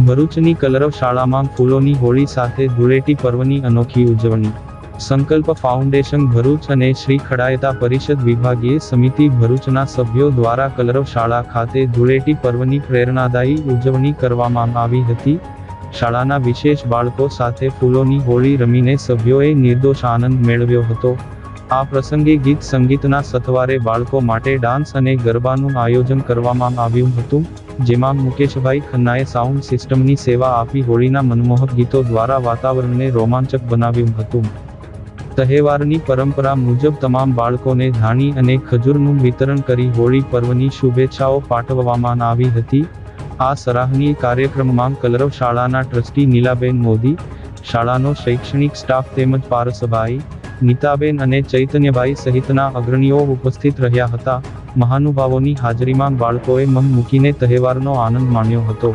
ભરૂચની કલરવ શાળામાં ફૂલોની હોળી સાથે ધૂળેટી પર્વની અનોખી ઉજવણી. સંકલ્પ ફાઉન્ડેશન ભરૂચ અને શ્રી ખડાયતા પરિષદ વિભાગીય સમિતિ ભરૂચના સભ્યો દ્વારા કલરવ શાળા ખાતે ધૂળેટી પર્વની પ્રેરણાદાયી ઉજવણી કરવામાં આવી હતી. શાળાના વિશેષ બાળકો સાથે ફૂલોની હોળી રમીને સભ્યોએ નિર્દોષ આનંદ મેળવ્યો હતો. આ પ્રસંગે ગીત સંગીતના સથવારે બાળકો માટે ડાન્સ અને ગરબાનું આયોજન કરવામાં આવ્યું હતું, જેમાં મુકેશભાઈ ખન્નાએ સાઉન્ડ સિસ્ટમની સેવા આપી હોળીના મનમોહક ગીતો દ્વારા વાતાવરણને રોમાંચક બનાવ્યું હતું. તહેવારની પરંપરા મુજબ તમામ બાળકોને ધાણી અને ખજૂરનું વિતરણ કરી હોળી પર્વની શુભેચ્છાઓ પાઠવવામાં આવી હતી. આ સરાહનીય કાર્યક્રમમાં કલરવ શાળાના ટ્રસ્ટી નીલાબેન મોદી, શાળાનો શૈક્ષણિક સ્ટાફ તેમજ પારસભાઈ, નીતાબેન અને ચૈતન્યભાઈ સહિતના અગ્રણીઓ ઉપસ્થિત રહ્યા હતા. મહાનુભાવોની હાજરીમાં બાળકોએ મન મૂકીને તહેવારનો આનંદ માણ્યો હતો.